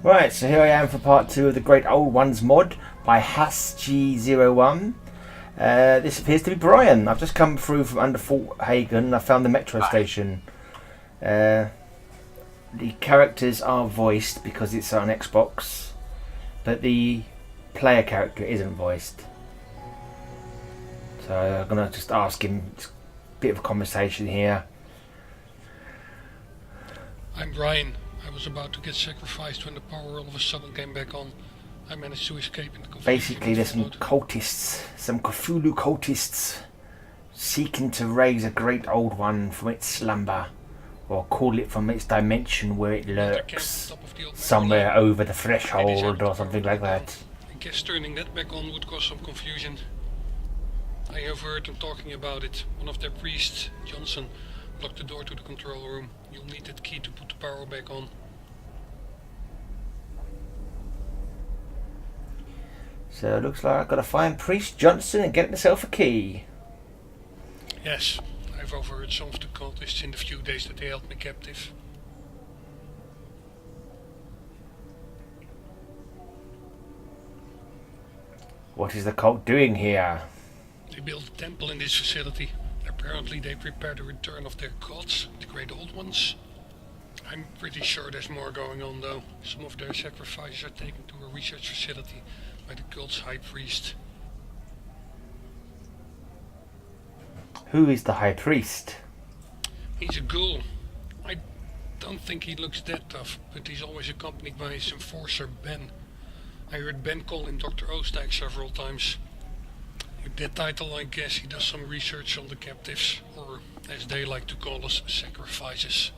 Right, so here I am for part 2 of the Great Old Ones mod by HasG01. This appears to be Brian. I've just come through from under Fort Hagen. I found the metro station. The characters are voiced because it's on Xbox, but the player character isn't voiced. So I'm going to just ask him a bit of a conversation here. I'm Brian. I was about to get sacrificed when the power all of a sudden came back on. I managed to escape in the confusion. Basically, there's some cultists, some Cthulhu cultists, seeking to raise a great old one from its slumber, or call it from its dimension where it lurks, somewhere over the threshold or something like that. I guess turning that back on would cause some confusion. I overheard them talking about it. One of their priests, Johnson, blocked the door to the control room. You'll need that key to put the power back on. So it looks like I've got to find Priest Johnson and get myself a key. Yes, I've overheard some of the cultists in the few days that they held me captive. What is the cult doing here? They built a temple in this facility. Apparently they prepare the return of their gods, the great old ones. I'm pretty sure there's more going on though. Some of their sacrifices are taken to a research facility by the cult's high priest. Who is the high priest? He's a ghoul. I don't think he looks that tough, but he's always accompanied by his enforcer Ben. I heard Ben call him Dr. Oostijk several times. With that title, I guess he does some research on the captives, or as they like to call us, sacrifices.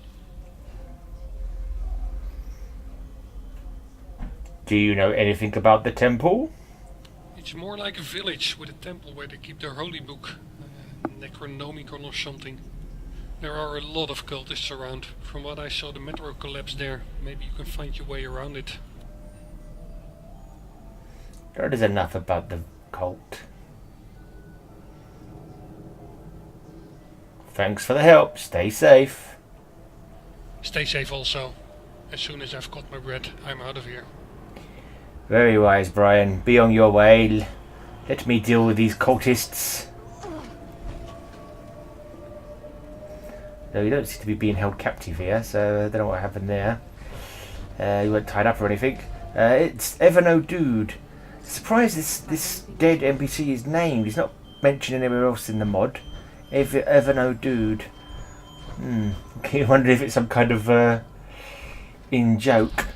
Do you know anything about the temple? It's more like a village with a temple where they keep their holy book, Necronomicon or something. There are a lot of cultists around. From what I saw, the metro collapsed there. Maybe you can find your way around it. That is enough about the cult. Thanks for the help. Stay safe. Stay safe also. As soon as I've got my bread, I'm out of here. Very wise, Brian. Be on your way. Let me deal with these cultists. No, you don't seem to be being held captive here, so I don't know what happened there. You weren't tied up or anything. It's Evano Dude. Surprised this dead NPC is named. He's not mentioned anywhere else in the mod. Evano Dude. You wonder if it's some kind of in joke.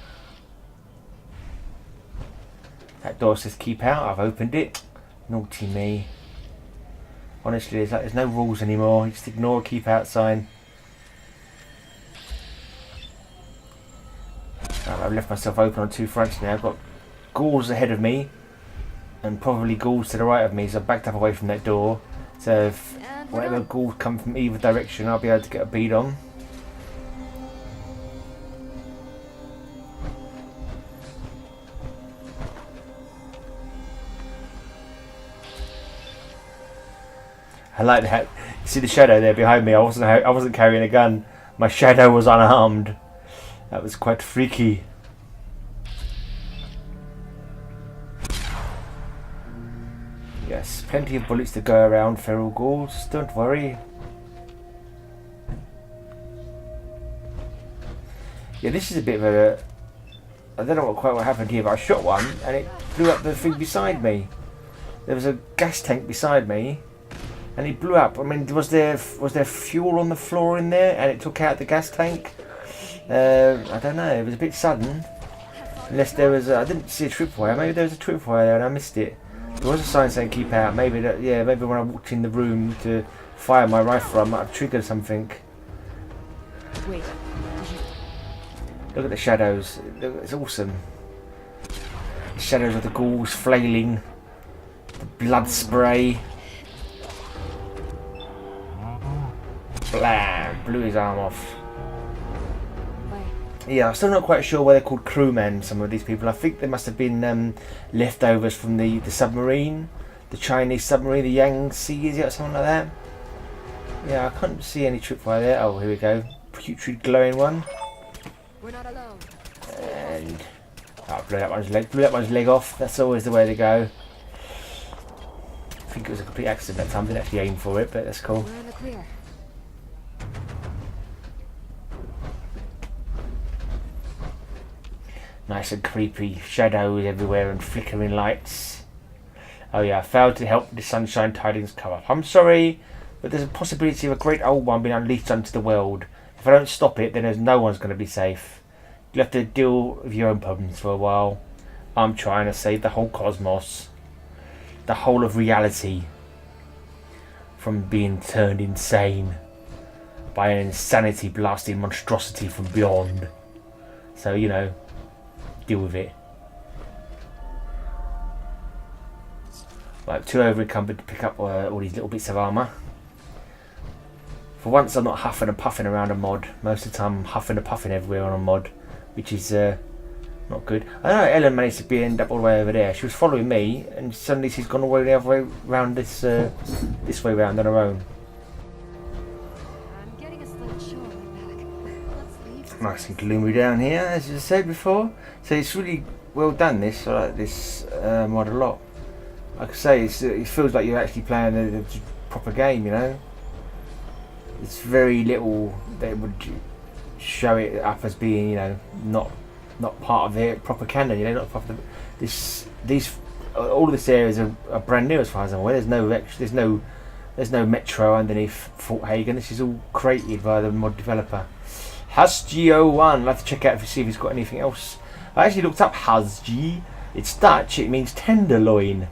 That door says keep out. I've opened it. Naughty me. Honestly, there's no rules anymore. You just ignore a keep out sign. I've left myself open on two fronts now. I've got ghouls ahead of me and probably ghouls to the right of me, so I've backed up away from that door. So if whatever ghouls come from either direction, I'll be able to get a bead on. I like that. You see the shadow there behind me? I wasn't carrying a gun. My shadow was unarmed. That was quite freaky. Yes, plenty of bullets to go around, feral ghouls. Don't worry. Yeah, this is a bit of a... I don't know quite what happened here, but I shot one and it blew up the thing beside me. There was a gas tank beside me and it blew up. I mean, was there fuel on the floor in there and it took out the gas tank? I don't know, it was a bit sudden. Unless there was I didn't see a tripwire. Maybe there was a tripwire there and I missed it. There was a sign saying keep out. Maybe maybe when I walked in the room to fire my rifle I might have triggered something. Wait. Look at the shadows. It's awesome. The shadows of the ghouls flailing. The blood spray. Blam! Blew his arm off. Yeah, I'm still not quite sure why they're called crewmen, some of these people. I think they must have been leftovers from the submarine. The Chinese submarine, the Yangtze, is it, or something like that? Yeah, I can't see any tripwire there. Oh, here we go. Putrid glowing one. We're not alone. And Oh, blew that one's leg off. That's always the way to go. I think it was a complete accident that time. I didn't actually aim for it, but that's cool. We're in the clear. Nice and creepy shadows everywhere and flickering lights. Oh yeah, I failed to help the sunshine tidings come up. I'm sorry, but there's a possibility of a great old one being unleashed onto the world. If I don't stop it, then there's no one's going to be safe. You'll have to deal with your own problems for a while. I'm trying to save the whole cosmos. The whole of reality. From being turned insane. By an insanity blasting monstrosity from beyond. So, you know, deal with it. Right, too over encumbered to pick up all these little bits of armour. For once I'm not huffing and puffing around a mod. Most of the time I'm huffing and puffing everywhere on a mod. Which is not good. I don't know, Ellen managed to end up all the way over there. She was following me and suddenly she's gone all the way the other way round this way round on her own. I'm getting a slight chill on my back. Let's leave. Nice and gloomy down here, as I said before. So it's really well done, this. I like this mod a lot. Like I say, it feels like you're actually playing a proper game, you know. It's very little that would show it up as being, you know, not part of the proper canon, you know, not part of these all of this areas are brand new as far as I'm aware. There's no metro underneath Fort Hagen. This is all created by the mod developer. Hasgeo1. I'll have to check out to see if he's got anything else. I actually looked up Hasgi. It's Dutch. It means tenderloin.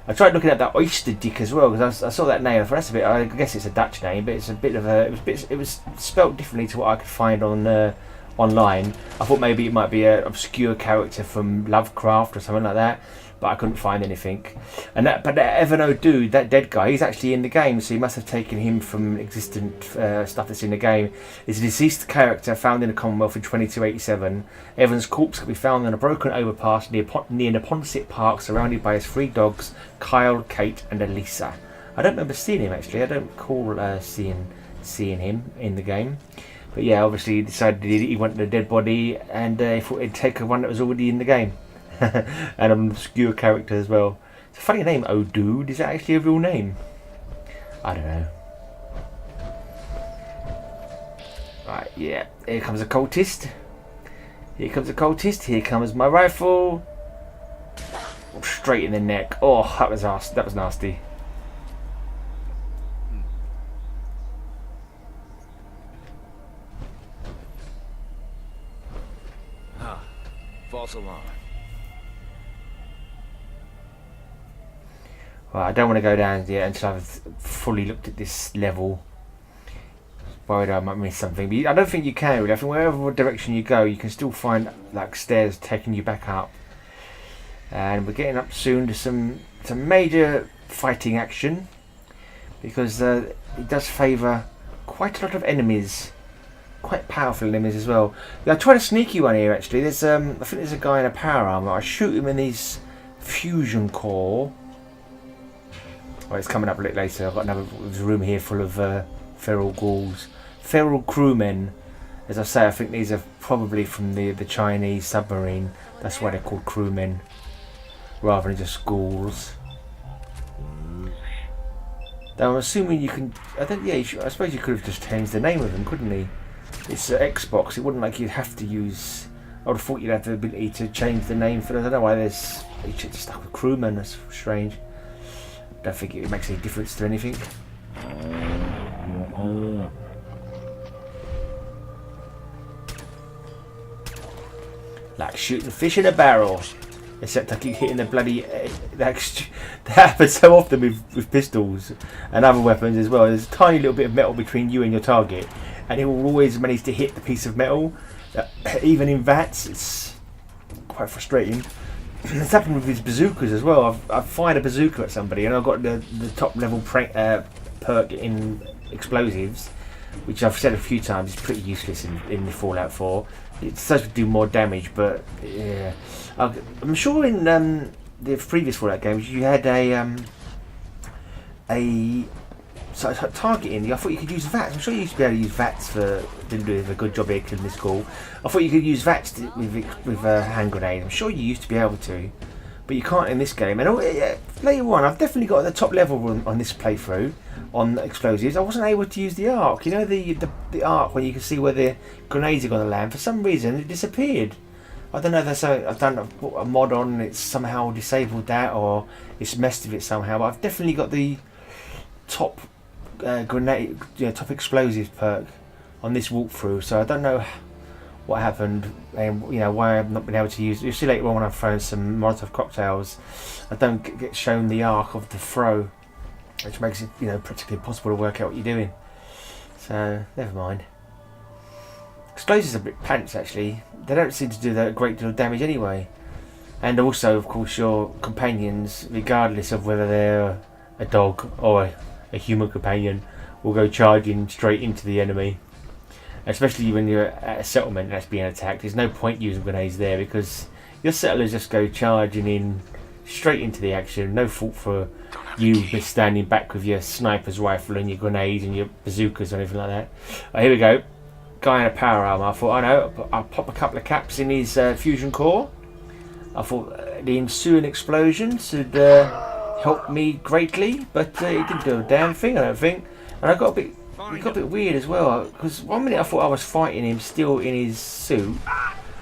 I tried looking at that oyster dick as well because I saw that name. For that's a bit. I guess it's a Dutch name, but it's a bit of a. It was spelt differently to what I could find on online. I thought maybe it might be an obscure character from Lovecraft or something like that, but I couldn't find anything. But that Everno dude, that dead guy, he's actually in the game, so he must have taken him from existent stuff that's in the game. He's a deceased character found in the Commonwealth in 2287. Evan's corpse can be found on a broken overpass near Neponset Park, surrounded by his 3 dogs, Kyle, Kate, and Elisa. I don't remember seeing him actually. I don't recall seeing him in the game. But yeah, obviously he decided he wanted a dead body, and he thought he'd take one that was already in the game. And an obscure character as well. It's a funny name, oh dude. Is that actually a real name? I don't know. Right, yeah. Here comes a cultist. Here comes a cultist. Here comes my rifle. Straight in the neck. Oh, that was nasty. False alarm. Well, I don't want to go down yet until I've fully looked at this level. Worried I might miss something, but I don't think you can really. I think wherever direction you go, you can still find like stairs taking you back up. And we're getting up soon to some major fighting action, because it does favour quite a lot of enemies. Quite powerful enemies as well. Yeah, I tried a sneaky one here actually. There's I think there's a guy in a power armor. I shoot him in his fusion core. Oh, it's coming up a little later. I've got another room here full of feral ghouls, feral crewmen. As I say, I think these are probably from the Chinese submarine. That's why they're called crewmen, rather than just ghouls. Now I'm assuming you can. I suppose you could have just changed the name of them, couldn't he? It's Xbox. It wouldn't like you'd have to use. I would have thought you'd have the ability to change the name for. I don't know why there's stuck with crewman. That's strange. Don't think it makes any difference to anything. Like shooting fish in a barrel. Except I keep hitting the bloody. That happens so often with pistols and other weapons as well. There's a tiny little bit of metal between you and your target, and it will always manage to hit the piece of metal. Even in VATS, it's quite frustrating. It's happened with his bazookas as well. I've fired a bazooka at somebody, and I've got the top level perk in explosives, which I've said a few times is pretty useless in the Fallout 4. It's supposed to do more damage, but yeah. I'm sure in the previous Fallout games you had a so targeting. I thought you could use VATs. I'm sure you used to be able to use VATs for. Didn't do a good job here killing this ghoul. I thought you could use VATs with hand grenade. I'm sure you used to be able to, but you can't in this game. And later on, I've definitely got the top level on this playthrough on explosives. I wasn't able to use the arc. You know the arc when you can see where the grenades are going to land. For some reason, it disappeared. I don't know if that's I've done a mod on and it's somehow disabled that, or it's messed with it somehow. But I've definitely got the top grenade, top explosives perk on this walkthrough. So I don't know what happened and why I've not been able to use. You'll see later on when I've thrown some Molotov cocktails, I don't get shown the arc of the throw, which makes it practically impossible to work out what you're doing. So never mind. Explosives are a bit pants actually. They don't seem to do that a great deal of damage anyway. And also, of course, your companions, regardless of whether they're a dog or a human companion, will go charging straight into the enemy. Especially when you're at a settlement that's being attacked. There's no point using grenades there because your settlers just go charging in straight into the action. No fault for you just standing back with your sniper's rifle and your grenades and your bazookas or anything like that. Oh, here we go. Guy in a power armor. I thought, I'll pop a couple of caps in his fusion core. I thought the ensuing explosion should help me greatly, but it didn't do a damn thing, I don't think. And it got a bit weird as well, because one minute I thought I was fighting him still in his suit,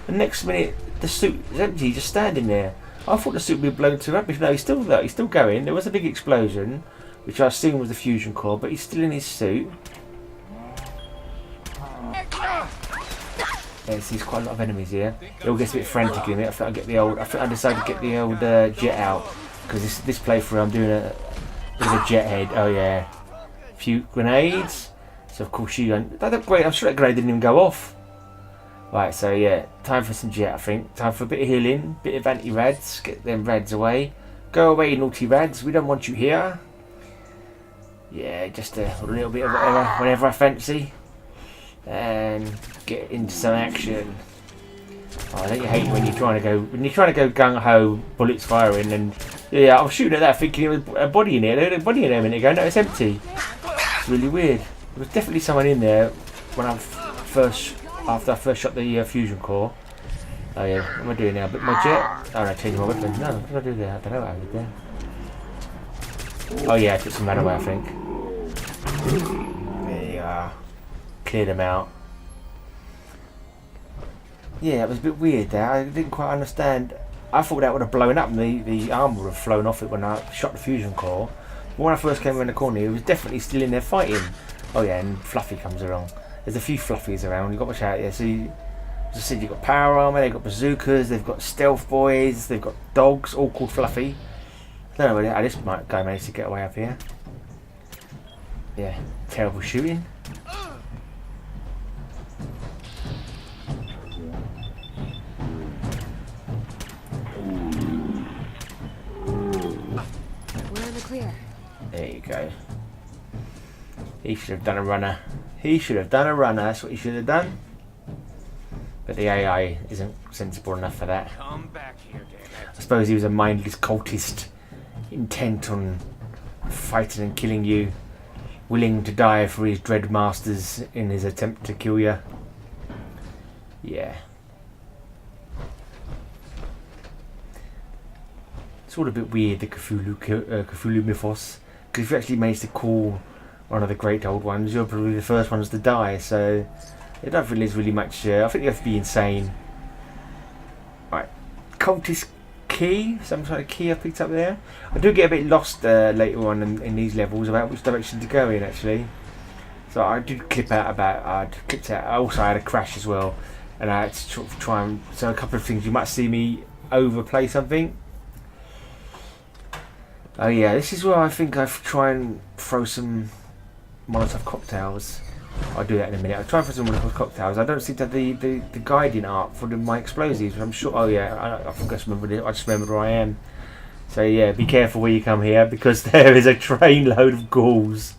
the next minute the suit is empty, just standing there. I thought the suit would be blown to rubbish. No, he's still there, he's still going. There was a big explosion, which I assume was the fusion core, but he's still in his suit. Yeah, there's quite a lot of enemies here. It all gets a bit frantic in it. I think I decided to get the old jet out, because this playthrough I'm doing a bit of a jet head. Oh yeah, a few grenades. So of course I'm sure that grenade didn't even go off. Right, so yeah, time for some jet. I think time for a bit of healing, bit of anti-rads. Get them rads away. Go away, naughty rads. We don't want you here. Yeah, just a little bit of whatever I fancy. And get into some action. Oh, don't you hate when you're trying to go gung ho, bullets firing, and yeah, I was shooting at that thinking it was a body in it. There was a body in there a minute ago. No, it's empty. It's really weird. There was definitely someone in there when after I first shot the fusion core. Oh yeah, what am I doing now? But my jet. Oh no, changing my weapon. No, what did I do there? I don't know what I did there. Oh yeah, I took some man away, I think. There you are. Cleared them out. Yeah, it was a bit weird there. I didn't quite understand. I thought that would have blown up and the armor would have flown off it when I shot the fusion core. But when I first came around the corner, he was definitely still in there fighting. Oh yeah, and Fluffy comes along. There's a few Fluffies around. You've got to watch out. Yeah, so as I said, you've got power armor, they've got bazookas, they've got stealth boys, they've got dogs, all called Fluffy. I don't know how this guy managed to get away up here. Yeah, terrible shooting. There you go. He should have done a runner. That's what he should have done. But the AI isn't sensible enough for that. Come back here, damn it. I suppose he was a mindless cultist, intent on fighting and killing you, willing to die for his dread masters in his attempt to kill you. Yeah. It's all a bit weird, the Cthulhu mythos. Because if you actually managed to call one of the great old ones, you're probably the first ones to die, so it don't feel there's really much. I think you have to be insane. Right, cultist key, some sort of key I picked up there. I do get a bit lost later on in these levels about which direction to go in actually. So I did clip out I also had a crash as well, and I had to try and. So a couple of things you might see me overplay something. Oh yeah, this is where I think I try and throw some Molotov cocktails. I'll do that in a minute. I'll try and throw some Molotov cocktails. I don't seem to have the guiding arc for my explosives, but I'm sure. Oh yeah, I think I just remembered where I am. So yeah, be careful where you come here because there is a train load of ghouls.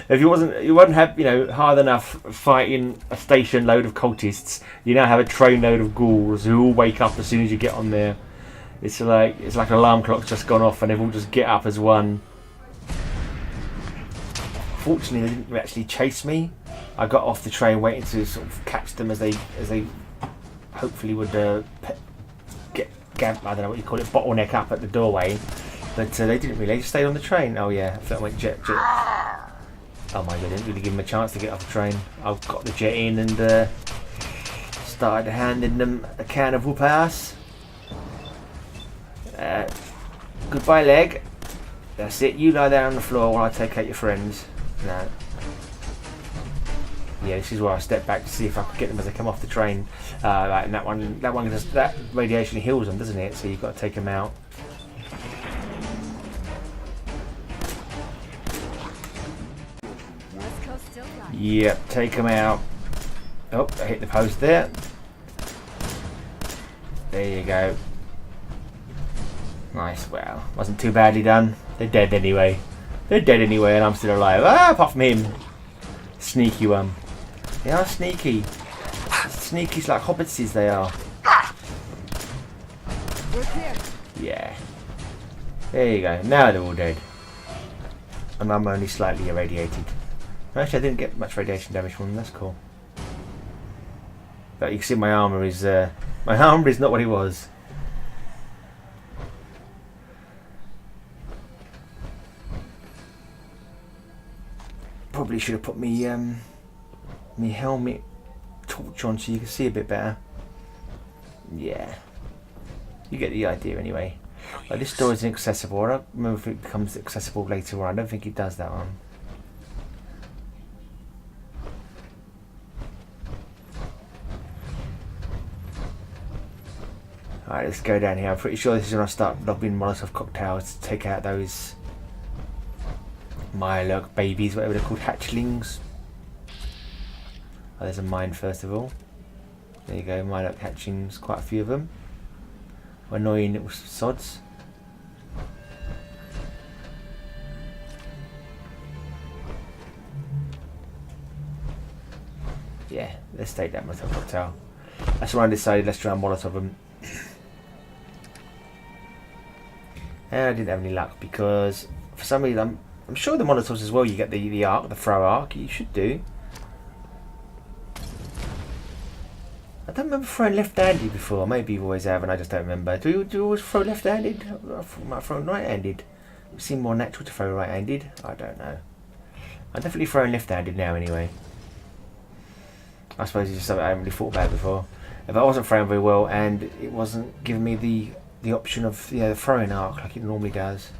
If you wouldn't have hard enough fighting a station load of cultists, you now have a train load of ghouls who all wake up as soon as you get on there. It's like an alarm clock's just gone off and they've all just get up as one. Fortunately, they didn't actually chase me. I got off the train waiting to sort of catch them as they hopefully would I don't know what you call it, bottleneck up at the doorway. But they didn't really. They just stayed on the train. Oh yeah, I went jet. Oh my god, I didn't really give them a chance to get off the train. I got the jet in and started handing them a can of whoop ass. Goodbye, leg. That's it. You lie there on the floor while I take out your friends. No. Yeah, this is where I step back to see if I can get them as they come off the train. Like that radiation heals them, doesn't it? So you've got to take them out. Yep, take them out. Oh, I hit the post there. There you go. Nice. Well, wasn't too badly done. They're dead anyway. They're dead anyway, and I'm still alive. Ah, apart from him. Sneaky one. They are sneaky. Sneakies like hobbitses they are. Yeah. There you go. Now they're all dead. And I'm only slightly irradiated. Actually, I didn't get much radiation damage from them. That's cool. But you can see my armour is not what it was. Probably should have put me helmet torch on so you can see a bit better. Yeah, you get the idea anyway. Like, this door is inaccessible. I don't remember if it becomes accessible later on. I don't think it does that one. Alright, let's go down here. I'm pretty sure this is when I start lobbing Molotov cocktails to take out those Mirelurk babies, whatever they're called, hatchlings. Oh, there's a mine first of all. There you go, Mirelurk hatchlings, quite a few of them. Annoying little sods. Yeah, let's take that Molotov cocktail. That's when I decided let's try and Molotov them. And I didn't have any luck because for some reason I'm sure the Molotovs as well you get the arc, the throw arc, you should do. I don't remember throwing left-handed before, maybe you always have and I just don't remember. Do you always throw left-handed? I might throw right-handed. It seems more natural to throw right-handed. I don't know. I'm definitely throwing left-handed now anyway. I suppose it's just something I haven't really thought about before. If I wasn't throwing very well and it wasn't giving me the option of the throwing arc like it normally does.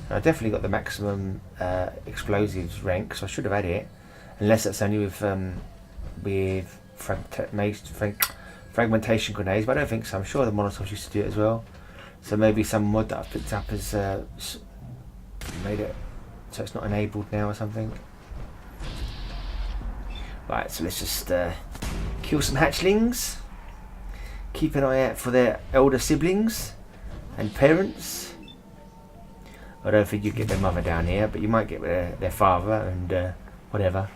And I definitely got the maximum explosives rank, so I should have had it. Unless that's only with fragmentation grenades, but I don't think so. I'm sure the Molotovs used to do it as well. So maybe some mod that I've picked up has made it so it's not enabled now or something. Right, so let's just kill some hatchlings. Keep an eye out for their elder siblings and parents. I don't think you get their mother down here, but you might get their father and whatever.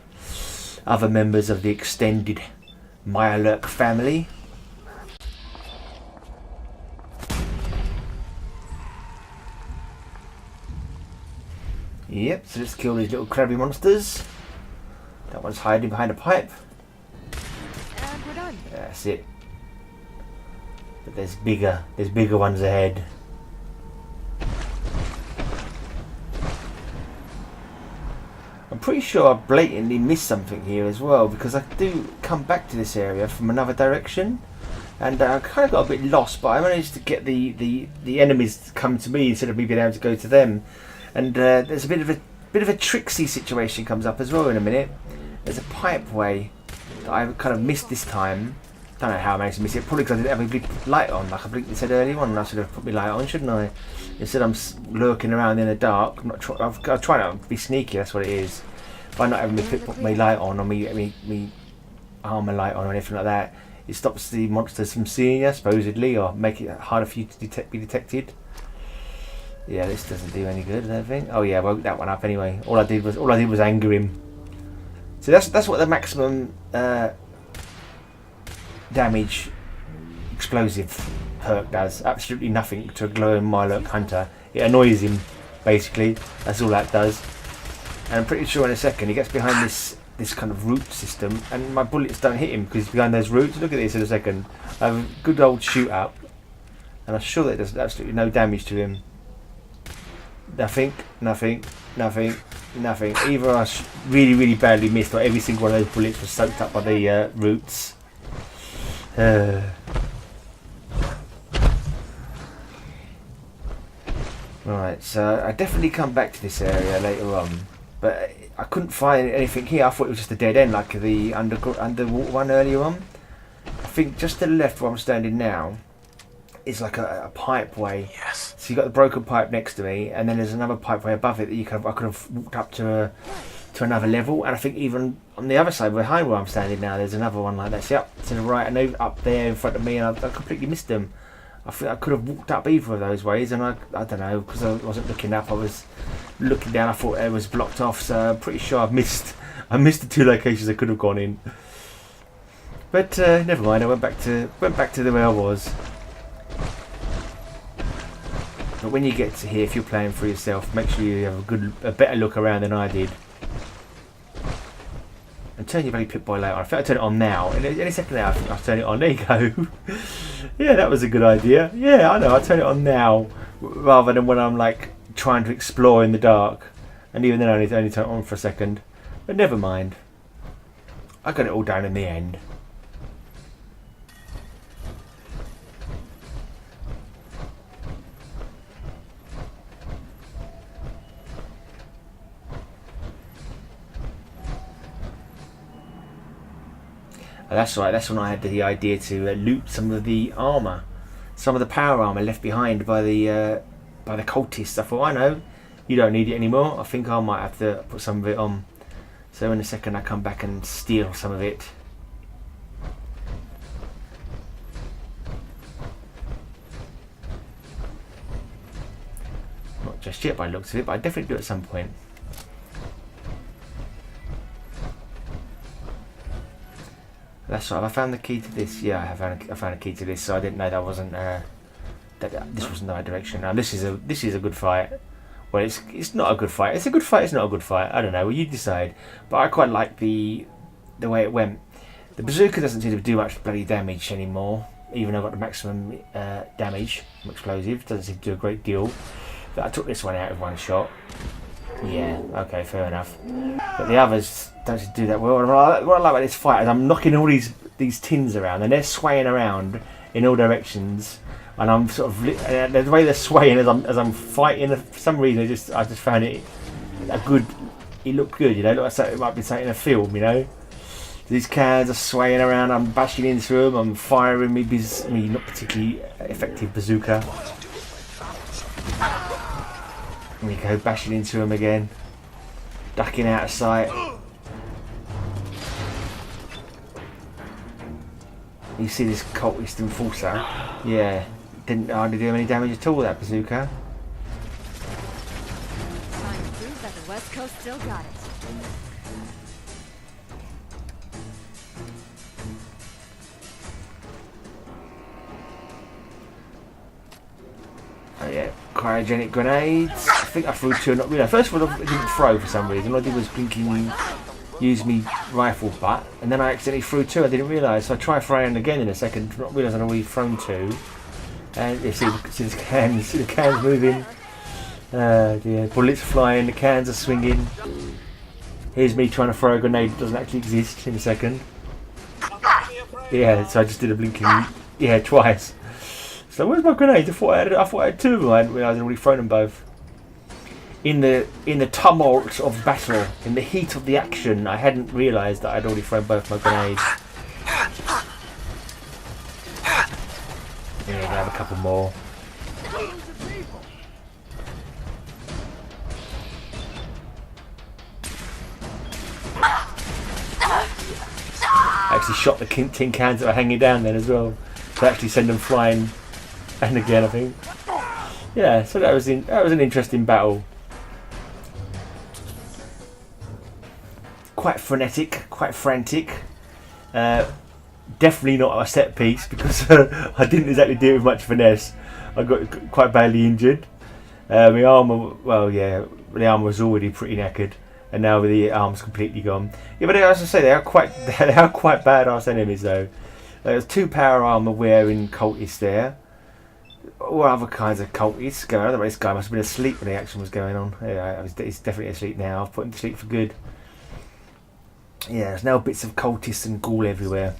Other members of the extended Mirelurk family. Yep, so let's kill these little crabby monsters. That one's hiding behind a pipe. And we're done. That's it. But there's bigger ones ahead. I'm pretty sure I blatantly missed something here as well because I do come back to this area from another direction, and I kind of got a bit lost. But I managed to get the enemies to come to me instead of me being able to go to them. And there's a bit of a tricksy situation comes up as well in a minute. There's a pipeway that I kind of missed this time. Don't know how I managed to miss it. Probably because I didn't have a big light on, like I blinked and said earlier on. And I should have put my light on, shouldn't I? Instead, I'm lurking around in the dark. I'm trying to be sneaky. That's what it is. By not having put my light on or me armor light on or anything like that, it stops the monsters from seeing you, supposedly, or make it harder for you to be detected. Yeah, this doesn't do any good, I don't think. Oh yeah, I woke that one up anyway. All I did was anger him. So that's what the maximum damage explosive perk does. Absolutely nothing to a glowing Mirelurk hunter. It annoys him, basically. That's all that does. And I'm pretty sure in a second he gets behind this kind of root system, and my bullets don't hit him because he's behind those roots. Look at this in a second. I have a good old shoot up, and I'm sure that it does absolutely no damage to him. Nothing, nothing, nothing, nothing. Either I really, really badly missed, or every single one of those bullets was soaked up by the roots. Right, so I definitely come back to this area later on, but I couldn't find anything here. I thought it was just a dead end like the underwater one earlier on. I think just to the left where I'm standing now is like a pipe way. Yes. So you got the broken pipe next to me, and then there's another pipe way above it that I could have walked up to another level. And I think even on the other side behind where I'm standing now, there's another one like that. See, up to the right and over up there in front of me, and I completely missed them. I think I could have walked up either of those ways, and I don't know, because I wasn't looking up. I was looking down. I thought it was blocked off, so I'm pretty sure I missed the two locations I could have gone in. But never mind. I went back to the way I was. But when you get to here, if you're playing for yourself, make sure you have a better look around than I did. And turn your bloody pit boy light on. I think I turn it on now. In a second now, I think I'll turn it on. There you go. Yeah, that was a good idea. Yeah, I know. I turn it on now rather than when I'm like trying to explore in the dark. And even then, I only turn it on for a second. But never mind. I got it all down in the end. That's right, that's when I had the idea to loot some of the armour. Some of the power armour left behind by the cultists. I thought, I know, you don't need it anymore. I think I might have to put some of it on. So in a second I come back and steal some of it. Not just yet by the looks of it, but I definitely do at some point. That's right. Have I found the key to this? Yeah, I found a key to this. So I didn't know that wasn't this wasn't the right direction. Now this is a good fight. Well, it's not a good fight. It's a good fight. It's not a good fight. I don't know. Well, you decide. But I quite like the way it went. The bazooka doesn't seem to do much bloody damage anymore. Even though I got the maximum damage from explosive, doesn't seem to do a great deal. But I took this one out with one shot. Yeah, okay, fair enough. But the others don't seem to do that well. What I like about this fight is I'm knocking all these tins around, and they're swaying around in all directions, and I'm sort of the way they're swaying as I'm fighting. For some reason, I just found it It looked good, you know. Like it might be something in a film, you know. These cans are swaying around. I'm bashing into them. I'm firing me not particularly effective bazooka. And we go bashing into him again, ducking out of sight. You see this cultist enforcer? Yeah, didn't hardly do any damage at all, that bazooka. Trying to prove that the West Coast still got it. Oh yeah, cryogenic grenades. I think I threw two and not really. First of all, I didn't throw for some reason. All I did was blinking use me rifle butt, and then I accidentally threw two. I didn't realise, so I tried throwing again in a second, not realise I'd already thrown two. And you see the cans moving. Dear. Bullets flying, the cans are swinging. Here's me trying to throw a grenade that doesn't actually exist in a second. Yeah, so I just did a blinking, twice. So where's my grenades? I thought I had two of them. I didn't realise I'd already thrown them both. In the tumult of battle, in the heat of the action, I hadn't realised that I'd already thrown both my grenades. Yeah, I have a couple more. I actually shot the tin cans that were hanging down then as well, to actually send them flying. And again, I think. Yeah, so that was an interesting battle. Quite frenetic, quite frantic. Definitely not a set piece because I didn't exactly do it with much finesse. I got quite badly injured. My armour, well, yeah, the armour was already pretty knackered. and now the arm's completely gone. Yeah, but as I say, they are quite badass enemies though. There's 2 power armor wearing cultists there. All other kinds of cultists going on. This guy must have been asleep when the action was going on. Yeah, he's definitely asleep now. I've put him to sleep for good. Yeah, there's now bits of cultists and ghoul everywhere.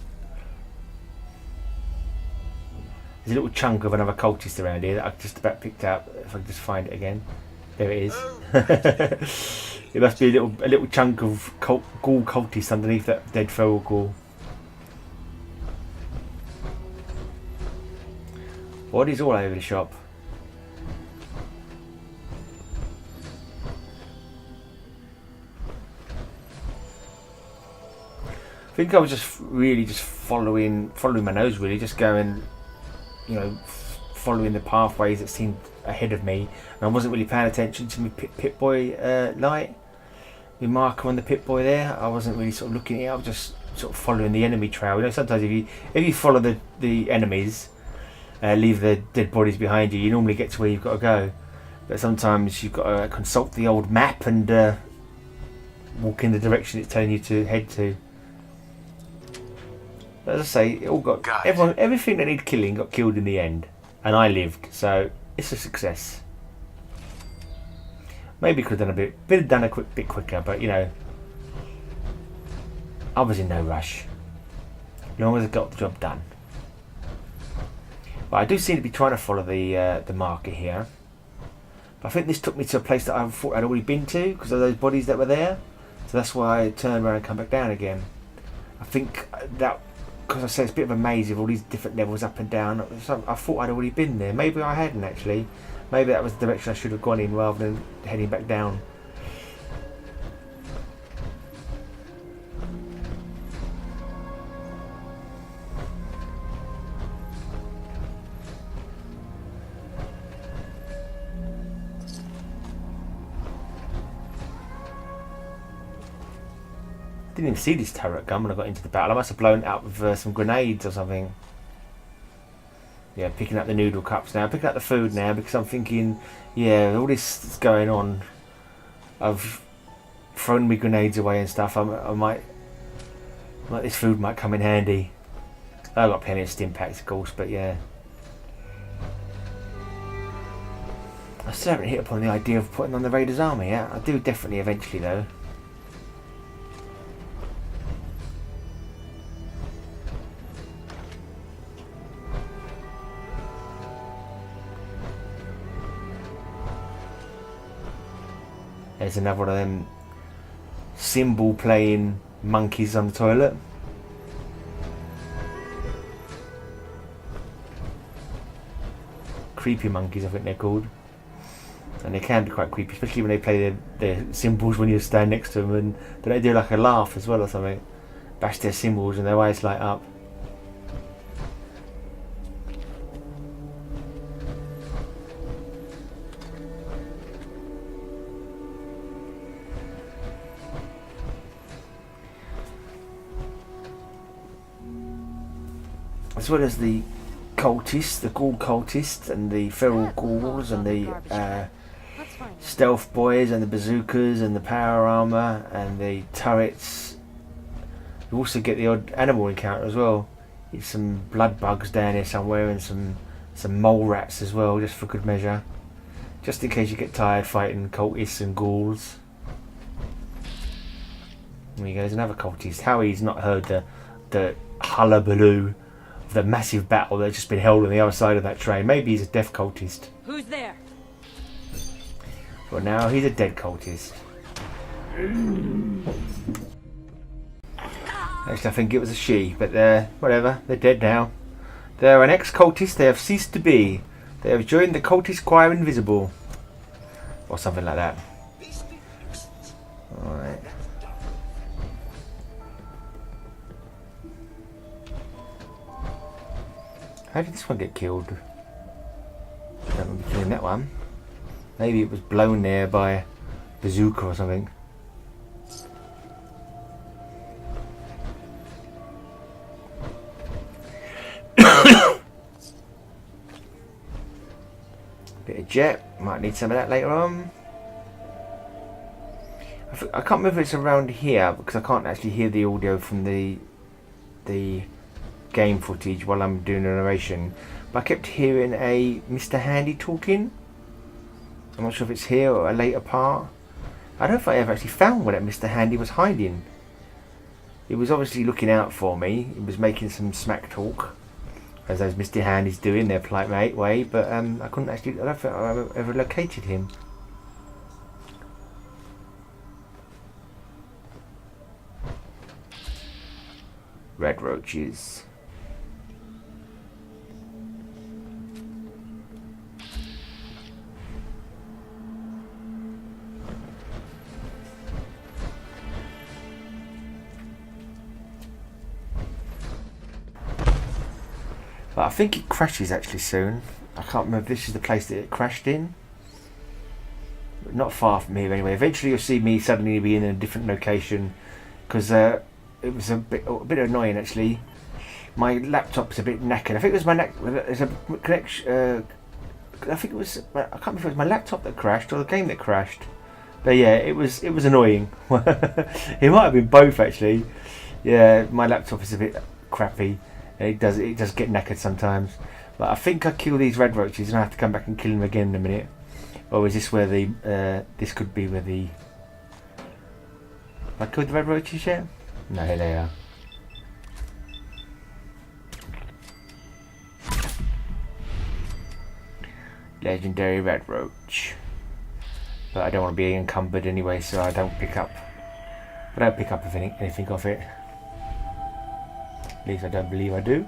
There's a little chunk of another cultist around here that I've just about picked up. If I can just find it again. There it is. It must be a little chunk of ghoul cultist underneath that dead feral ghoul. Bodies all over the shop. I think I was just following my nose, really, just going, you know, following the pathways that seemed ahead of me, and I wasn't really paying attention to my Pip-Boy light, my marker on the Pip-Boy there. I wasn't really sort of looking at it. I was just sort of following the enemy trail. You know, sometimes if you follow the enemies, leave the dead bodies behind you, you normally get to where you've got to go. But sometimes you've got to consult the old map and walk in the direction it's telling you to head to. As I say, it all got everything that needed killing got killed in the end, and I lived, so it's a success. Maybe could have done a bit quicker, but you know, I was in no rush. As long as I got the job done. But I do seem to be trying to follow the marker here. But I think this took me to a place that I thought I'd already been to because of those bodies that were there. So that's why I turned around and come back down again. I think that, because I say it's a bit of a maze with all these different levels up and down, I thought I'd already been there. Maybe I hadn't actually. Maybe that was the direction I should have gone in rather than heading back down. Didn't even see this turret gun when I got into the battle. I must have blown it out with some grenades or something. Yeah, picking up the noodle cups now. Picking up the food now because I'm thinking, yeah, all this that's going on. I've thrown my grenades away and stuff. This food might come in handy. I've got plenty of stim packs, of course, but yeah. I still haven't hit upon the idea of putting on the Raiders army yet. I do definitely eventually though. There's another one of them cymbal playing monkeys on the toilet. Creepy monkeys, I think they're called. And they can be quite creepy, especially when they play their cymbals when you stand next to them, and they do like a laugh as well or something. Bash their cymbals and their eyes light up. As well as the cultists, the ghoul cultists, and the feral ghouls, and the stealth boys, and the bazookas, and the power armor, and the turrets. You also get the odd animal encounter as well. There's some blood bugs down here somewhere, and some mole rats as well, just for good measure. Just in case you get tired fighting cultists and ghouls. There you go, there's another cultist. How he's not heard the hullabaloo of the massive battle that's just been held on the other side of that train. Maybe he's a deaf cultist. Who's there? But now he's a dead cultist. Actually, I think it was a she, but whatever, they're dead now. They're an ex-cultist, they have ceased to be. They have joined the cultist choir invisible. Or something like that. Alright. How did this one get killed? I don't remember killing that one. Maybe it was blown there by a bazooka or something. Bit of jet, might need some of that later on. I I can't remember if it's around here because I can't actually hear the audio from the game footage while I'm doing the narration. But I kept hearing a Mr. Handy talking. I'm not sure if it's here or a later part. I don't know if I ever actually found where that Mr. Handy was hiding. He was obviously looking out for me. He was making some smack talk, as those Mr. Handies do in their polite way. But I couldn't actually. I don't think I ever located him. Red roaches. But I think it crashes actually soon. I can't remember if this is the place that it crashed in. But not far from here anyway. Eventually you'll see me suddenly be in a different location because it was a bit annoying actually. My laptop's a bit knackered. I think it was my there's a connection. I think it was. I can't remember if it was my laptop that crashed or the game that crashed. But yeah, it was annoying. It might have been both actually. Yeah, my laptop is a bit crappy. It does get knackered sometimes. But I think I kill these red roaches and I have to come back and kill them again in a minute. Or is this where the this could be where the... Have I killed the red roaches yet? No, here they are. Legendary red roach. But I don't want to be encumbered anyway, so I don't pick up anything off it. At least I don't believe I do.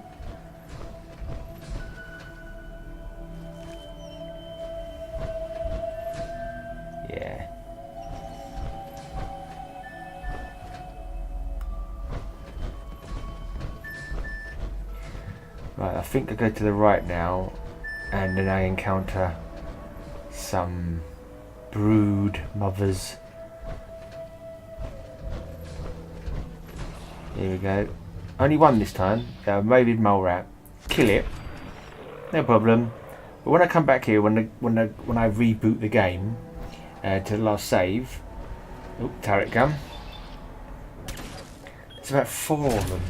Yeah. Right, I think I go to the right now, and then I encounter some brood mothers. Here we go. Only one this time. Maybe mole rat. Kill it. No problem. But when I come back here, when I reboot the game to the last save, turret gun. It's about 4 of them.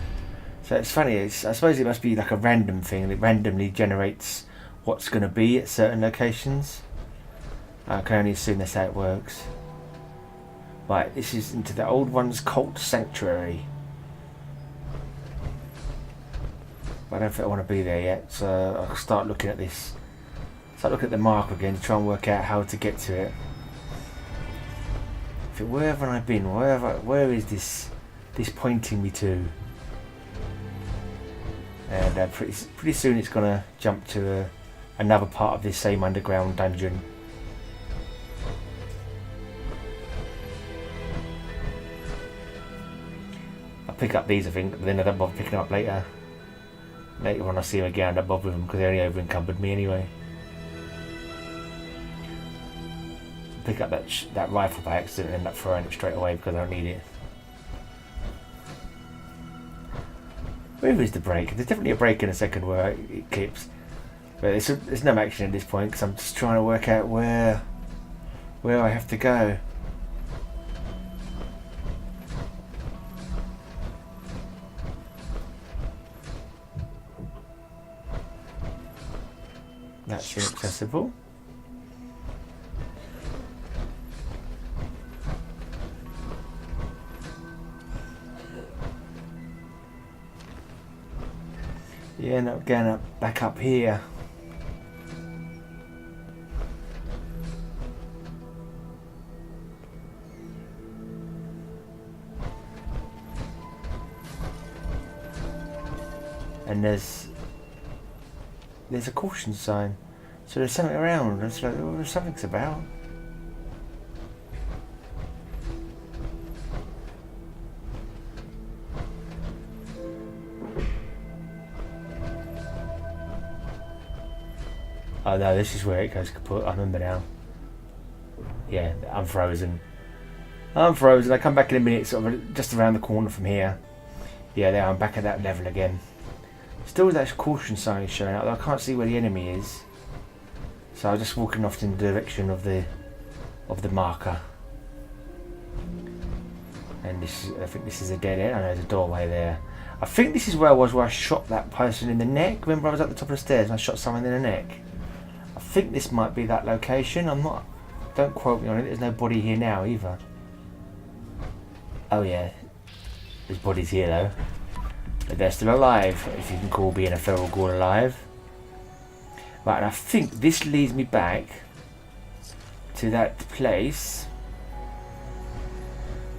So it's funny. I suppose it must be like a random thing. It randomly generates what's going to be at certain locations. I can only assume that's how it works. Right, this is into the old one's cult sanctuary. But I don't think I want to be there yet, so I'll start looking at this. Start looking at the mark again to try and work out how to get to it. Where have I been? Where is this pointing me to? And pretty soon it's gonna jump to another part of this same underground dungeon. I'll pick up these, I think, but then I don't bother picking them up later. Later when I see them again, I don't bother with them because they only over encumbered me anyway. Pick up that rifle by accident and end up throwing it straight away because I don't need it. Where is the break? There's definitely a break in a second where it clips. But there's no action at this point because I'm just trying to work out where I have to go. That's inaccessible. Yeah, no, going back up here. And there's a caution sign, so there's something around. It's like, oh, something's about. Oh no, this is where it goes kaput. I remember now. Yeah, I'm frozen. I come back in a minute, sort of just around the corner from here. Yeah, there I'm back at that level again. Still that caution sign is showing up. I can't see where the enemy is. So I'm just walking off in the direction of the marker. And this is, I think this is a dead end. I know there's a doorway there. I think this is where I was, where I shot that person in the neck. Remember, I was at the top of the stairs and I shot someone in the neck. I think this might be that location. I'm not. Don't quote me on it. There's no body here now either. Oh yeah, there's bodies here though. But they're still alive, if you can call being a feral ghoul alive. Right, and I think this leads me back to that place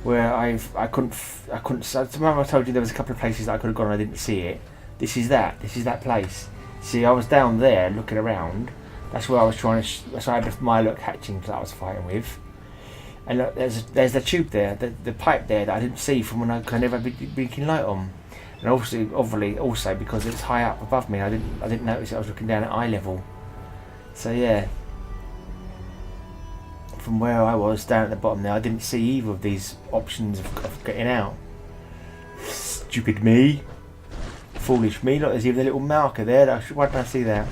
where I couldn't. So remember I told you there was a couple of places that I could have gone and I didn't see it. This is that place. See, I was down there looking around. That's where I was trying to. That's where I had the Milo hatching that I was fighting with. And look, there's the tube there, the pipe there that I didn't see from when I never had blinking light on. And obviously also because it's high up above me, I didn't notice it. I was looking down at eye level. So yeah. From where I was down at the bottom there, I didn't see either of these options of getting out. Stupid me. Foolish me. Look, there's even a little marker there. Why didn't I see that?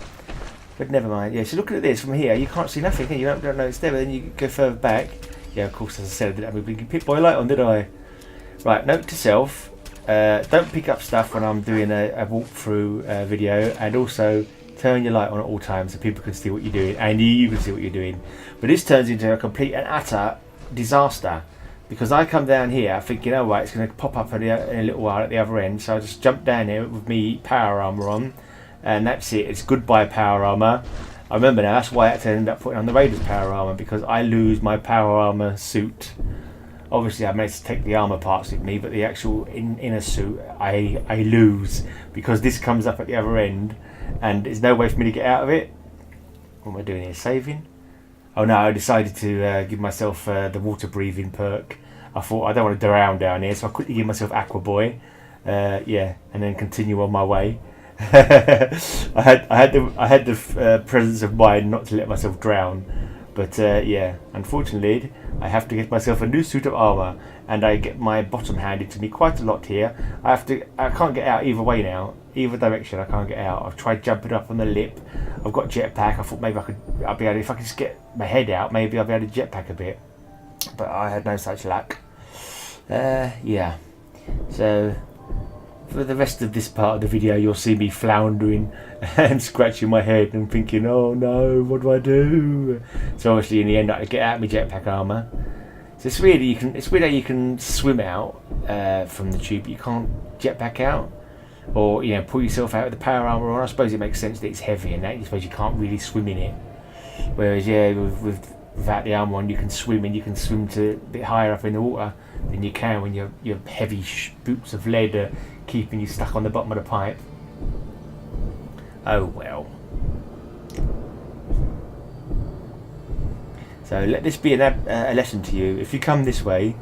But never mind. Yeah, so looking at this from here, you can't see nothing, can you? You don't know it's there, but then you go further back. Yeah, of course, as I said, I didn't have a blinking Pip-Boy light on, did I? Right, note to self. Don't pick up stuff when I'm doing a walkthrough video, and also turn your light on at all times so people can see what you're doing, and you can see what you're doing. But this turns into a complete and utter disaster, because I come down here thinking, oh right, it's going to pop up in a little while at the other end, so I just jump down here with me power armor on, and that's it. It's goodbye power armor. I remember now, that's why I had to end up putting on the Raiders power armor, because I lose my power armor suit. Obviously I managed to take the armor parts with me, but the actual inner suit I lose, because this comes up at the other end and there's no way for me to get out of it. What am I doing here? Saving? Oh no, I decided to give myself the water breathing perk. I thought I don't want to drown down here, so I quickly give myself Aqua Boy. Yeah, and then continue on my way. I had the presence of mind not to let myself drown, but yeah, unfortunately I have to get myself a new suit of armor, and I get my bottom handed to me quite a lot here. I can't get out either way now, either direction. I can't get out. I've tried jumping up on the lip. I've got jetpack. I thought maybe I'll be able, if I could just get my head out, maybe I'll be able to jetpack a bit, but I had no such luck. Yeah, so for the rest of this part of the video, you'll see me floundering and scratching my head and thinking, oh no, what do I do? So obviously in the end I get out my jetpack armor. So it's weird how you can swim out from the tube, but you can't jetpack out, or pull yourself out with the power armor on. I suppose it makes sense that it's heavy and that I suppose you can't really swim in it. Whereas yeah, without the armor on, you can swim, and you can swim to a bit higher up in the water than you can when your heavy boots of lead are keeping you stuck on the bottom of the pipe. Oh well. So let this be a lesson to you. If you come this way,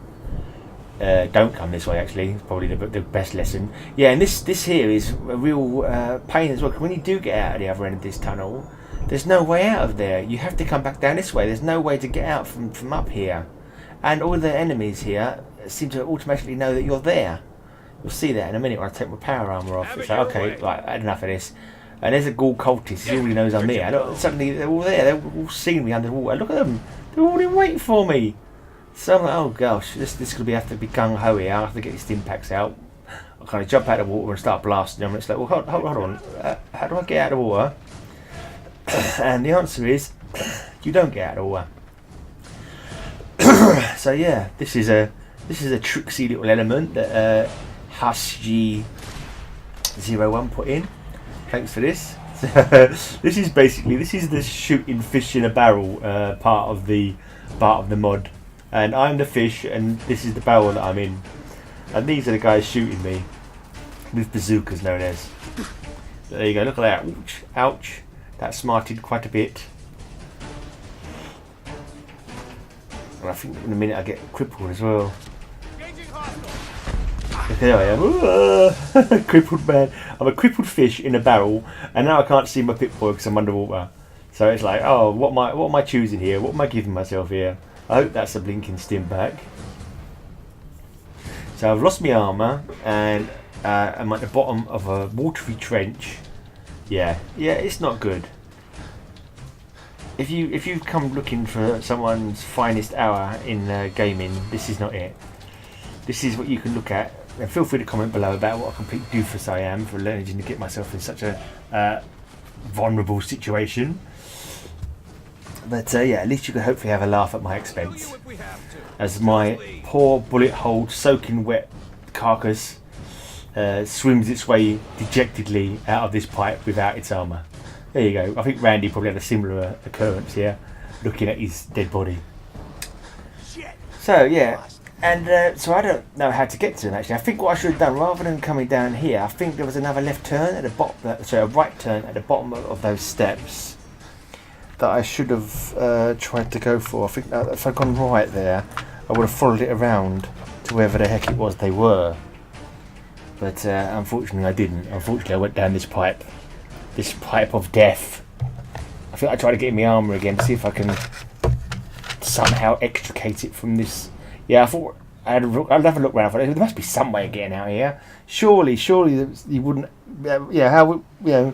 don't come this way actually, it's probably the best lesson. Yeah, and this here is a real pain as well, because when you do get out of the other end of this tunnel, there's no way out of there. You have to come back down this way. There's no way to get out from up here. And all the enemies here seem to automatically know that you're there. You'll see that in a minute when I take my power armor off. It's like, okay, right, I had enough of this. And there's a ghoul cultist, he already knows I'm here. Look, suddenly they're all there, they've all seen me underwater. Look at them, they're already waiting for me. So I'm like, oh gosh, this could have to be gung ho here. I have to get these stim packs out. I kind of jump out of the water and start blasting them. And it's like, well, hold on, how do I get out of the water? And the answer is, you don't get out of the water. So yeah, this is a tricksy little element that Husgy01 put in. Thanks for this. This is the shooting fish in a barrel part of the mod, and I'm the fish, and this is the barrel that I'm in, and these are the guys shooting me with bazookas, known as. There you go. Look at that. Ouch! Ouch! That smarted quite a bit. And I think in a minute I get crippled as well. There I am, crippled man. I'm a crippled fish in a barrel, and now I can't see my Pip-Boy because I'm underwater. So it's like, oh, what am I choosing here? What am I giving myself here? I hope that's a blinking stim pack. So I've lost my armour, and I'm at the bottom of a watery trench. Yeah, it's not good. If you've come looking for someone's finest hour in gaming, this is not it. this is what you can look at. And feel free to comment below about what a complete doofus I am for managing to get myself in such a vulnerable situation. But yeah, at least you can hopefully have a laugh at my expense, as my poor bullet-holed, soaking wet carcass swims its way dejectedly out of this pipe without its armour. There you go. I think Randy probably had a similar occurrence here, looking at his dead body. So yeah, and so I don't know how to get to him actually. I think what I should have done, rather than coming down here, I think there was another left turn at the bottom, sorry, a right turn at the bottom of those steps that I should have tried to go for. I think that if I'd gone right there, I would have followed it around to wherever the heck it was they were. But unfortunately I didn't. Unfortunately I went down this pipe of death. I think I tried to get in my armour again to see if I can somehow extricate it from this. Yeah, I thought I'd have a look around for it. There must be some way of getting out here. Surely you wouldn't. Yeah, how? There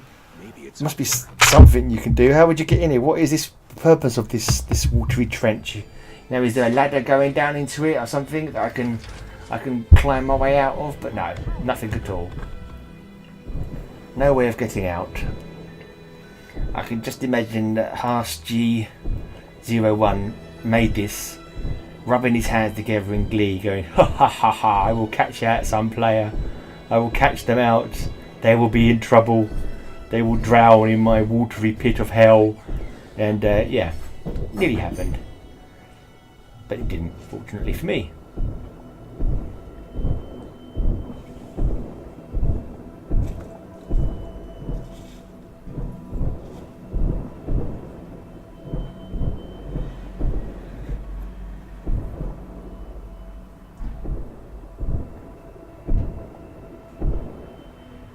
must be something you can do. How would you get in here? What is this purpose of this watery trench? Now, is there a ladder going down into it or something that I can climb my way out of? But no, nothing at all. No way of getting out. I can just imagine that G01 made this, rubbing his hands together in glee, going, ha ha ha ha, I will catch out some player. I will catch them out. They will be in trouble. They will drown in my watery pit of hell. And yeah, nearly happened. But it didn't, fortunately for me.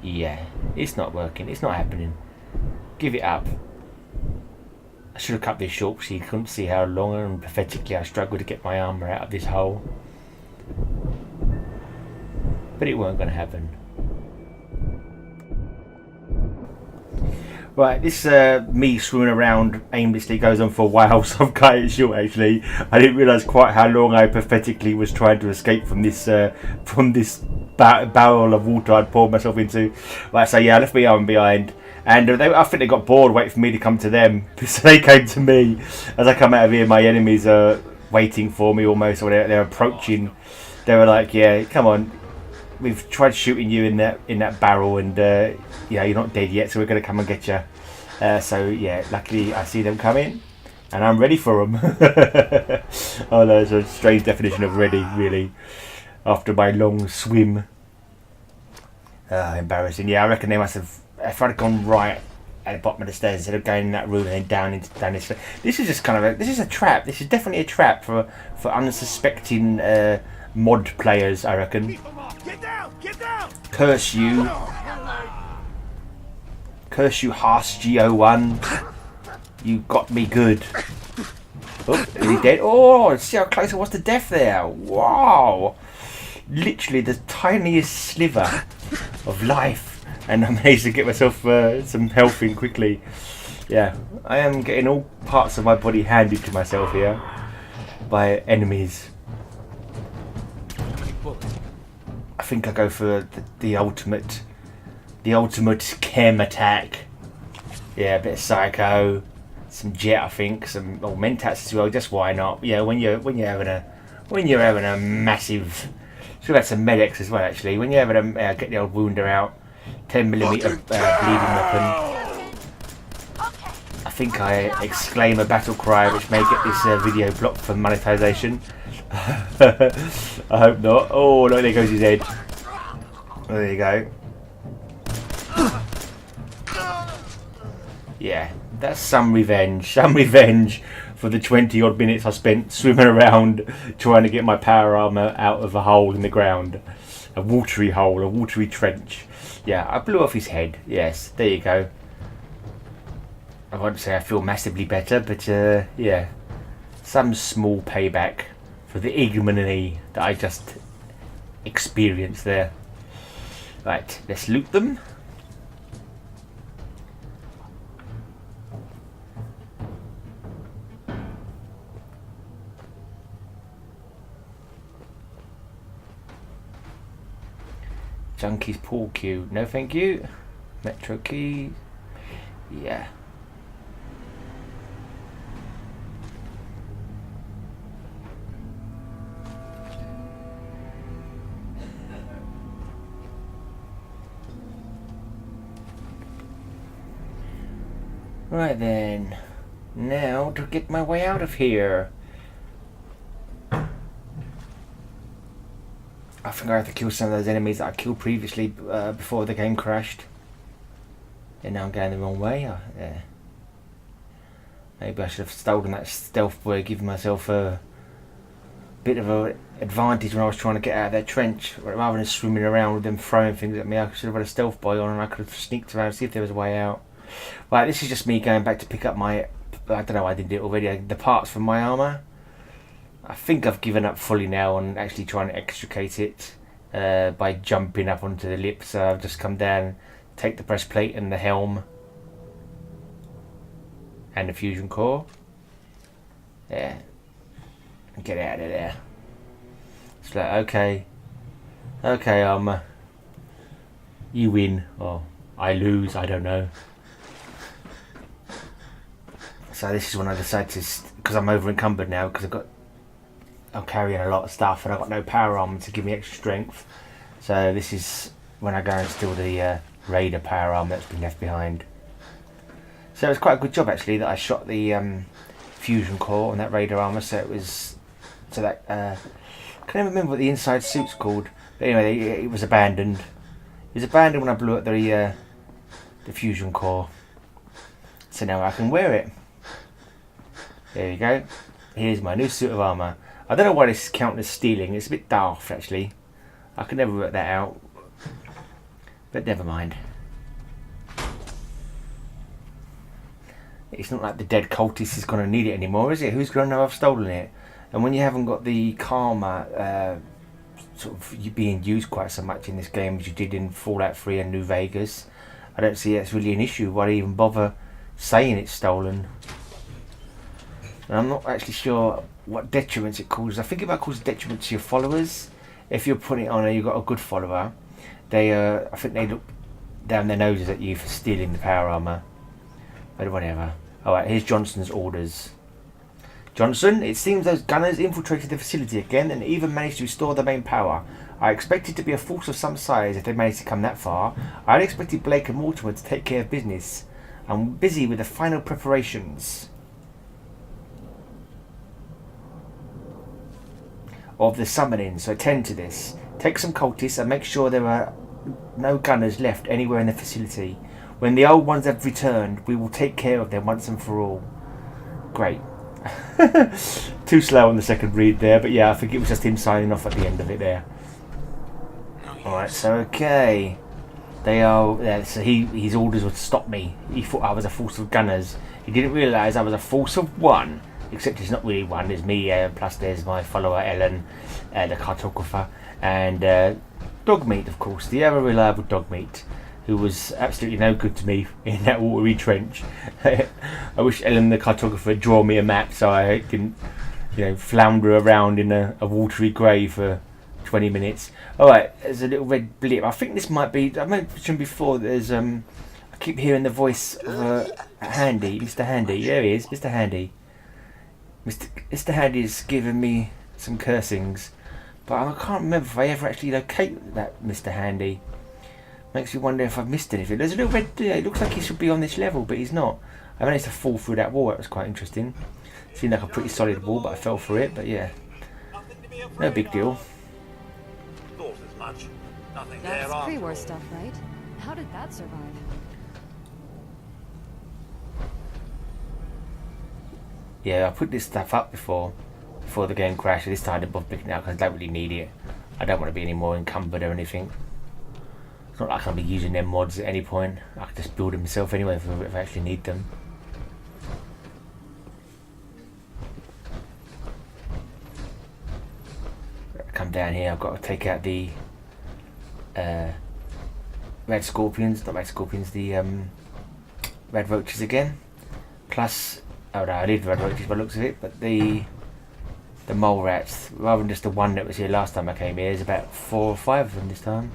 Yeah, it's not working, it's not happening. Give it up. I should have cut this short so you couldn't see how long and pathetically I struggled to get my armour out of this hole. But it weren't going to happen. Right, this me swimming around aimlessly goes on for a while, so I've cut it short actually. I didn't realise quite how long I pathetically was trying to escape from this barrel of water I'd poured myself into. Right, so yeah, I left my arm behind, and I think they got bored waiting for me to come to them, so they came to me. As I come out of here, my enemies are waiting for me almost, or they're approaching. They were like, yeah, come on, we've tried shooting you in that barrel, and yeah, you're not dead yet, so we're going to come and get you. So yeah, luckily I see them coming, and I'm ready for them. Oh no, it's a strange definition of ready, really, after my long swim. Embarrassing. Yeah, I reckon they must have, if I'd gone right at the bottom of the stairs instead of going in that room and then down this. This is just kind of this is a trap. This is definitely a trap for unsuspecting mod players, I reckon. Get down! Get down! Curse you. Curse you, Haas G01. You got me good. Oh, is he dead? Oh, see how close I was to death there. Wow. Literally the tiniest sliver of life. And I managed to get myself some health in quickly. Yeah, I am getting all parts of my body handed to myself here by enemies. I think I go for the ultimate chem attack. Yeah, a bit of psycho, some jet, I think, some mentats as well. Just why not? Yeah, when you're having a massive. Should have had some medics as well actually. When you're having a get the old wounder out, 10mm bleeding weapon. I think I exclaim a battle cry, which may get this video blocked for monetization. I hope not. Oh no, there goes his head. There you go. Yeah, that's some revenge for the 20 odd minutes I spent swimming around trying to get my power armor out of a hole in the ground. A watery hole, a watery trench. Yeah, I blew off his head. Yes, there you go. I won't say I feel massively better, but yeah, some small payback for the ignominy that I just experienced there. Right, let's loot them. Junkies pool cue. No thank you. Metro key. Yeah. Right then. Now to get my way out of here. I think I have to kill some of those enemies that I killed previously before the game crashed. And now I'm going the wrong way. Yeah. Maybe I should have stolen that stealth boy, giving myself a bit of an advantage when I was trying to get out of that trench. Rather than swimming around with them throwing things at me, I should have had a stealth boy on and I could have sneaked around and see if there was a way out. Right, this is just me going back to pick up my... I don't know why I did it already. The parts from my armour. I think I've given up fully now on actually trying to extricate it by jumping up onto the lip. So I've just come down, take the breastplate and the helm and the fusion core. Yeah, and get out of there. It's like, okay, armour, you win or I lose. I don't know. So this is when I decide to, because I'm over encumbered now, because I'm carrying a lot of stuff and I've got no power armor to give me extra strength. So this is when I go and steal the Raider power armor that's been left behind. So it was quite a good job actually that I shot the fusion core on that Raider armor. So it was, so that I can't even remember what the inside suit's called. But anyway, it was abandoned. It was abandoned when I blew up the fusion core. So now I can wear it. There you go. Here's my new suit of armour. I don't know why this is counted as stealing. It's a bit daft actually. I could never work that out. But never mind. It's not like the dead cultist is going to need it anymore, is it? Who's going to know I've stolen it? And when you haven't got the karma sort of being used quite so much in this game as you did in Fallout 3 and New Vegas, I don't see that's really an issue. Why even bother saying it's stolen? And I'm not actually sure what detriments it causes. I think it might cause detriment to your followers. If you're putting it on and you've got a good follower, they I think they look down their noses at you for stealing the power armor. But whatever. Alright, here's Johnson's orders. Johnson, it seems those gunners infiltrated the facility again and even managed to restore the main power. I expected to be a force of some size if they managed to come that far. I had expected Blake and Mortimer to take care of business. I'm busy with the final preparations of the summoning, so attend to this. Take some cultists and make sure there are no gunners left anywhere in the facility. When the old ones have returned, we will take care of them once and for all. Great. Too slow on the second read there, but yeah, I think it was just him signing off at the end of it there. Alright, so okay. They are, yeah, so his orders were to stop me. He thought I was a force of gunners. He didn't realise I was a force of one. Except it's not really one, there's me, plus there's my follower Ellen, the Cartographer, and Dogmeat, of course, the ever reliable Dogmeat, who was absolutely no good to me in that watery trench. I wish Ellen the Cartographer had drawn me a map so I didn't, flounder around in a watery grave for 20 minutes. Alright, there's a little red blip. I think this might be, I mentioned before, there's, I keep hearing the voice of Handy, Mr. Handy, there he is, Mr. Handy. Mr. Handy's given me some cursings, but I can't remember if I ever actually locate that Mr. Handy. Makes me wonder if I've missed anything. There's a little red, it looks like he should be on this level, but he's not. I managed to fall through that wall, that was quite interesting. Seemed like a pretty solid wall, but I fell through it, but yeah. No big deal. That's pre-war stuff, right? How did that survive? Yeah, I put this stuff up before the game crashed. This time I didn't picking it up because I don't really need it. I don't want to be any more encumbered or anything. It's not like I'll be using them mods at any point. I can just build them myself anyway if I actually need them. Come down here, I've got to take out the red scorpions, not red scorpions, the red roaches again. Plus, oh no, I leave the red roaches by the looks of it, but the mole rats, rather than just the one that was here last time I came here, there's about 4 or 5 of them this time.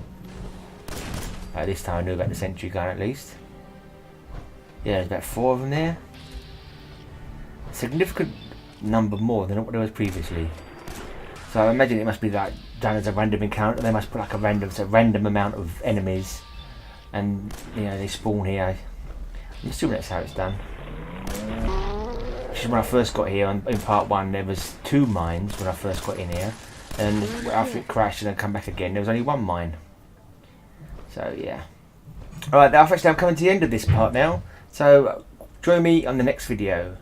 This time I knew about the sentry gun at least. Yeah, there's about 4 of them there. Significant number more than what there was previously. So I imagine it must be like done as a random encounter. They must put like a random amount of enemies, and you know they spawn here. I'm assuming that's how it's done. When I first got here in part 1, there was 2 mines when I first got in here, and after it crashed and then come back again, there was only 1 mine. So yeah. Alright, I'm coming to the end of this part now. So join me on the next video.